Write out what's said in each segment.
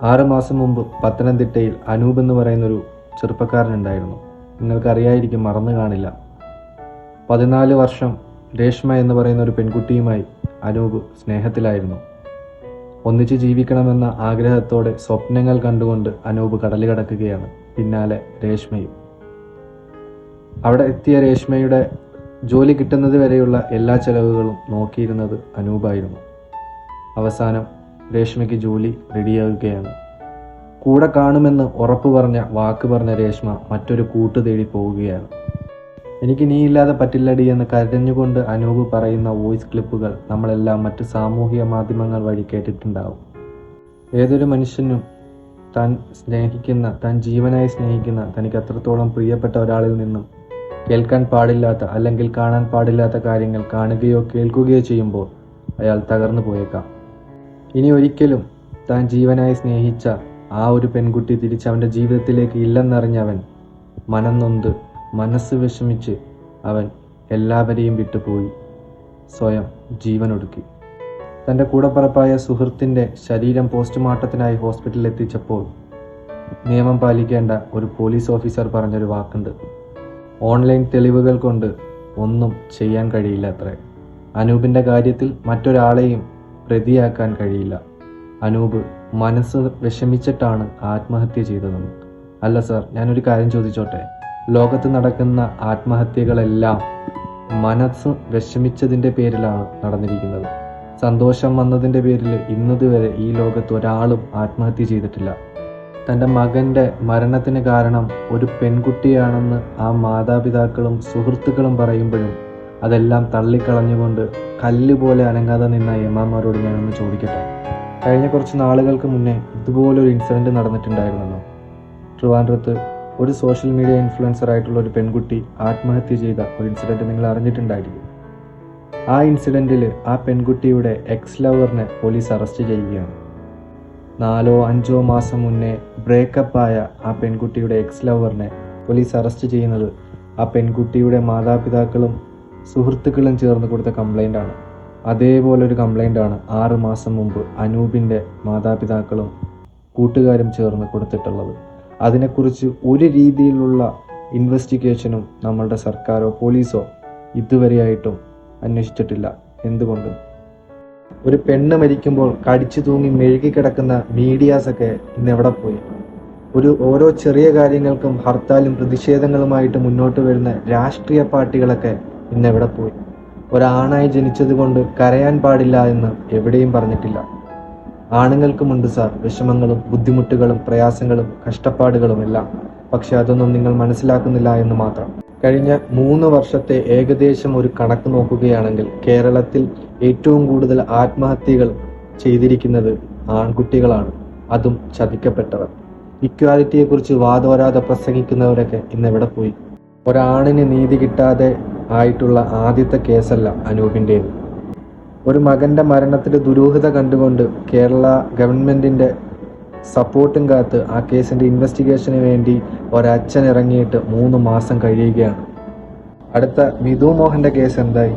6 മാസം മുമ്പ് പത്തനംതിട്ടയിൽ അനൂപ് എന്ന് പറയുന്നൊരു ചെറുപ്പക്കാരനുണ്ടായിരുന്നു. നിങ്ങൾക്കറിയായിരിക്കും, മറന്നു കാണില്ല. 14 വർഷം രേഷ്മ എന്ന് പറയുന്ന ഒരു പെൺകുട്ടിയുമായി അനൂപ് സ്നേഹത്തിലായിരുന്നു. ഒന്നിച്ച് ജീവിക്കണമെന്ന ആഗ്രഹത്തോടെ സ്വപ്നങ്ങൾ കണ്ടുകൊണ്ട് അനൂപ് കടല് കടക്കുകയാണ്. പിന്നാലെ രേഷ്മയും. അവിടെ എത്തിയ രേഷ്മയുടെ ജോലി കിട്ടുന്നത് വരെയുള്ള എല്ലാ ചെലവുകളും നോക്കിയിരുന്നത് അനൂപായിരുന്നു. അവസാനം രേഷ്മയ്ക്ക് ജോലി റെഡിയാവുകയാണ്. കൂടെ കാണുമെന്ന് വാക്ക് പറഞ്ഞ രേഷ്മ മറ്റൊരു കൂട്ട് തേടി പോവുകയാണ്. എനിക്ക് നീയില്ലാതെ പറ്റില്ലടി എന്ന് കരഞ്ഞുകൊണ്ട് അനൂപ് പറയുന്ന വോയിസ് ക്ലിപ്പുകൾ നമ്മളെല്ലാം മറ്റ് സാമൂഹിക മാധ്യമങ്ങൾ വഴി കേട്ടിട്ടുണ്ടാവും. ഏതൊരു മനുഷ്യനും താൻ ജീവനായി സ്നേഹിക്കുന്ന, തനിക്ക് അത്രത്തോളം പ്രിയപ്പെട്ട ഒരാളിൽ നിന്നും കേൾക്കാൻ പാടില്ലാത്ത അല്ലെങ്കിൽ കാണാൻ പാടില്ലാത്ത കാര്യങ്ങൾ കാണുകയോ കേൾക്കുകയോ ചെയ്യുമ്പോൾ അയാൾ തകർന്നു പോയേക്കാം. ഇനി ഒരിക്കലും താൻ ജീവനായി സ്നേഹിച്ച ആ ഒരു പെൺകുട്ടി തിരിച്ചവൻ്റെ ജീവിതത്തിലേക്ക് ഇല്ലെന്നറിഞ്ഞവൻ മനം നൊന്ത് മനസ്സ് വിഷമിച്ച് അവൻ എല്ലാവരെയും വിട്ടുപോയി സ്വയം ജീവനൊടുക്കി. തൻ്റെ കൂടപ്പറപ്പായ സുഹൃത്തിൻ്റെ ശരീരം പോസ്റ്റ്മോർട്ടത്തിനായി ഹോസ്പിറ്റലിൽ എത്തിച്ചപ്പോൾ നിയമം പാലിക്കേണ്ട ഒരു പോലീസ് ഓഫീസർ പറഞ്ഞൊരു വാക്കുണ്ട്: ഓൺലൈൻ തെളിവുകൾ കൊണ്ട് ഒന്നും ചെയ്യാൻ കഴിയില്ല അത്രേ. അനൂപിൻ്റെ കാര്യത്തിൽ മറ്റൊരാളെയും പ്രതിയാക്കാൻ കഴിയില്ല. അനൂപ് മനസ്സ് വിഷമിച്ചിട്ടാണ് ആത്മഹത്യ ചെയ്തതെന്ന്. അല്ല സാർ, ഞാനൊരു കാര്യം ചോദിച്ചോട്ടെ? ലോകത്ത് നടക്കുന്ന ആത്മഹത്യകളെല്ലാം മനസ്സ് വിഷമിച്ചതിൻ്റെ പേരിലാണ് നടന്നിരിക്കുന്നത്. സന്തോഷം വന്നതിൻ്റെ പേരിൽ ഇന്നതുവരെ ഈ ലോകത്ത് ഒരാളും ആത്മഹത്യ ചെയ്തിട്ടില്ല. തൻ്റെ മകൻ്റെ മരണത്തിന് കാരണം ഒരു പെൺകുട്ടിയാണെന്ന് ആ മാതാപിതാക്കളും സുഹൃത്തുക്കളും പറയുമ്പോഴും അതെല്ലാം തള്ളിക്കളഞ്ഞുകൊണ്ട് കല്ലുപോലെ അനങ്ങാതെ നിന്ന എമാമാരോട് ഞാനൊന്ന് ചോദിക്കട്ടെ. കഴിഞ്ഞ കുറച്ച് നാളുകൾക്ക് മുന്നേ ഇതുപോലൊരു ഇൻസിഡൻറ്റ് നടന്നിട്ടുണ്ടായിരുന്നല്ലോ. ട്രിവാൻഡ്രത്ത് ഒരു സോഷ്യൽ മീഡിയ ഇൻഫ്ലുവൻസർ ആയിട്ടുള്ള ഒരു പെൺകുട്ടി ആത്മഹത്യ ചെയ്ത ഒരു ഇൻസിഡൻറ്റ് നിങ്ങൾ അറിഞ്ഞിട്ടുണ്ടായിരിക്കും. ആ ഇൻസിഡൻറ്റിൽ ആ പെൺകുട്ടിയുടെ എക്സ് ലവറിനെ പോലീസ് അറസ്റ്റ് ചെയ്യുകയാണ്. 4-5 മാസം മുന്നേ ബ്രേക്കപ്പായ ആ പെൺകുട്ടിയുടെ എക്സ് ലവറിനെ പോലീസ് അറസ്റ്റ് ചെയ്യുന്നത് ആ പെൺകുട്ടിയുടെ മാതാപിതാക്കളും സുഹൃത്തുക്കളും ചേർന്ന് കൊടുത്ത കംപ്ലൈൻ്റാണ്. അതേപോലൊരു കംപ്ലൈൻ്റാണ് 6 മാസം മുമ്പ് അനൂപിൻ്റെ മാതാപിതാക്കളും കൂട്ടുകാരും ചേർന്ന് കൊടുത്തിട്ടുള്ളത്. അതിനെക്കുറിച്ച് ഒരു രീതിയിലുള്ള ഇൻവെസ്റ്റിഗേഷനും നമ്മളുടെ സർക്കാരോ പോലീസോ ഇതുവരെയായിട്ടും അന്വേഷിച്ചിട്ടില്ല. എന്തുകൊണ്ട്? ഒരു പെണ്ണ് മരിക്കുമ്പോൾ കടിച്ചു തൂങ്ങി മെഴുകിക്കിടക്കുന്ന മീഡിയാസൊക്കെ ഇന്ന് എവിടെ പോയി? ഓരോ ചെറിയ കാര്യങ്ങൾക്കും ഹർത്താലും പ്രതിഷേധങ്ങളുമായിട്ട് മുന്നോട്ട് വരുന്ന രാഷ്ട്രീയ പാർട്ടികളൊക്കെ ഇന്ന് എവിടെ പോയി? ഒരാണായി ജനിച്ചത് കൊണ്ട് കരയാൻ പാടില്ല എന്ന് എവിടെയും പറഞ്ഞിട്ടില്ല. ആണുങ്ങൾക്കുമുണ്ട് സാർ വിഷമങ്ങളും ബുദ്ധിമുട്ടുകളും പ്രയാസങ്ങളും കഷ്ടപ്പാടുകളും എല്ലാം. പക്ഷെ അതൊന്നും നിങ്ങൾ മനസ്സിലാക്കുന്നില്ല എന്ന് മാത്രം. കഴിഞ്ഞ 3 വർഷത്തെ ഏകദേശം ഒരു കണക്ക് നോക്കുകയാണെങ്കിൽ കേരളത്തിൽ ഏറ്റവും കൂടുതൽ ആത്മഹത്യകൾ ചെയ്തിരിക്കുന്നത് ആൺകുട്ടികളാണ്, അതും ചതിക്കപ്പെട്ടവർ. ഇക്വാലിറ്റിയെക്കുറിച്ച് വാദോരാതെ പ്രസംഗിക്കുന്നവരൊക്കെ ഇന്ന് എവിടെ പോയി? ഒരാണിന് നീതി കിട്ടാതെ ആയിട്ടുള്ള ആദ്യത്തെ കേസല്ല അനൂപിൻ്റേത്. ഒരു മകൻ്റെ മരണത്തിൽ ദുരൂഹത കണ്ടുകൊണ്ട് കേരള ഗവൺമെൻറ്റിൻ്റെ സപ്പോർട്ടും കാത്ത് ആ കേസിൻ്റെ ഇൻവെസ്റ്റിഗേഷന് വേണ്ടി ഒരച്ഛൻ ഇറങ്ങിയിട്ട് 3 മാസം കഴിയുകയാണ്. അടുത്ത മിഥു മോഹൻ്റെ കേസ് എന്തായി?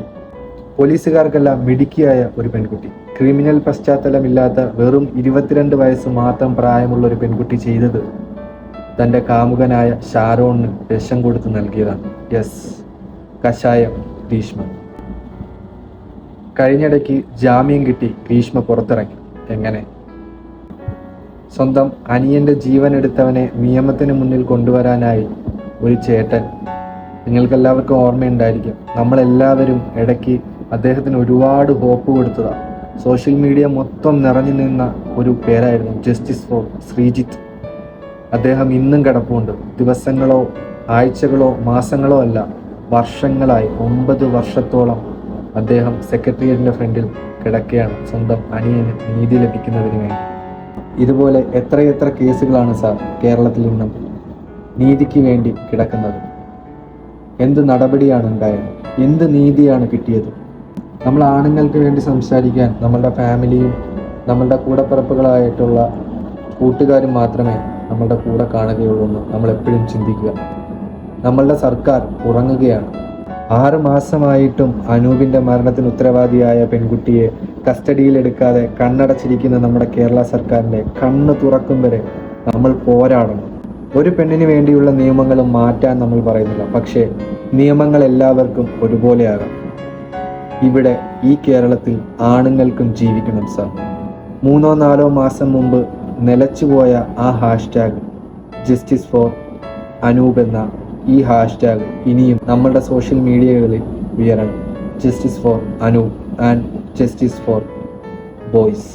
പോലീസുകാർക്കെല്ലാം മിടുക്കിയായ ഒരു പെൺകുട്ടി, ക്രിമിനൽ പശ്ചാത്തലമില്ലാത്ത വെറും 22 വയസ്സ് മാത്രം പ്രായമുള്ള ഒരു പെൺകുട്ടി ചെയ്തത് തൻ്റെ കാമുകനായ ഷാരോണിന് വിഷം കൊടുത്ത് നൽകിയതാണ്. യെസ്, കഷായം ഗ്രീഷ്മ. കഴിഞ്ഞിടയ്ക്ക് ജാമ്യം കിട്ടി ഗ്രീഷ്മ പുറത്തിറങ്ങി. എങ്ങനെ? സ്വന്തം അനിയൻ്റെ ജീവൻ എടുത്തവനെ നിയമത്തിന് മുന്നിൽ കൊണ്ടുവരാനായി ഒരു ചേട്ടൻ. നിങ്ങൾക്കെല്ലാവർക്കും ഓർമ്മയുണ്ടായിരിക്കും, നമ്മളെല്ലാവരും ഇടയ്ക്ക് അദ്ദേഹത്തിന് ഒരുപാട് ഹോപ്പ് കൊടുത്തതാണ്. സോഷ്യൽ മീഡിയ മൊത്തം നിറഞ്ഞു നിന്ന ഒരു പേരായിരുന്നു ജസ്റ്റിസ് ഫോർ ശ്രീജിത്ത്. അദ്ദേഹം ഇന്നും കിടപ്പുണ്ട്. ദിവസങ്ങളോ ആഴ്ചകളോ മാസങ്ങളോ അല്ല, വർഷങ്ങളായി 9 വർഷത്തോളം അദ്ദേഹം സെക്രട്ടേറിയറ്റിൻ്റെ ഫ്രണ്ടിൽ കിടക്കുകയാണ് സ്വന്തം അനിയന് നീതി ലഭിക്കുന്നതിന് വേണ്ടി. ഇതുപോലെ എത്രയെത്ര കേസുകളാണ് സാർ കേരളത്തിൽ നിന്നും നീതിക്ക് വേണ്ടി കിടക്കുന്നത്? എന്ത് നടപടിയാണ് ഉണ്ടായത്? എന്ത് നീതിയാണ് കിട്ടിയത്? നമ്മൾ ആണുങ്ങൾക്ക് വേണ്ടി സംസാരിക്കാൻ നമ്മളുടെ ഫാമിലിയും നമ്മളുടെ കൂടപ്പിറപ്പുകളായിട്ടുള്ള കൂട്ടുകാരും മാത്രമേ നമ്മളുടെ കൂടെ കാണുകയുള്ളൂ എന്ന് നമ്മളെപ്പോഴും ചിന്തിക്കുക. നമ്മളുടെ സർക്കാർ ഉറങ്ങുകയാണ്. 6 മാസമായിട്ടും അനൂപിൻ്റെ മരണത്തിന് ഉത്തരവാദിയായ പെൺകുട്ടിയെ കസ്റ്റഡിയിലെടുക്കാതെ കണ്ണടച്ചിരിക്കുന്ന നമ്മുടെ കേരള സർക്കാരിൻ്റെ കണ്ണ് തുറക്കും വരെ നമ്മൾ പോരാടണം. ഒരു പെണ്ണിന് വേണ്ടിയുള്ള നിയമങ്ങളും മാറ്റാൻ നമ്മൾ പറയുന്നില്ല, പക്ഷേ നിയമങ്ങൾ എല്ലാവർക്കും ഒരുപോലെയാകാം. ഇവിടെ ഈ കേരളത്തിൽ ആണുങ്ങൾക്കും ജീവിക്കണം സാർ. 3-4 മാസം മുമ്പ് നിലച്ചുപോയ ആ ഹാഷ്ടാഗ് ജസ്റ്റിസ് ഫോർ അനൂപ് എന്ന ഈ ഹാഷ്ടാഗ് ഇനിയും നമ്മളുടെ സോഷ്യൽ മീഡിയകളിൽ ഉയരണം. Justice for Anoop and justice for boys.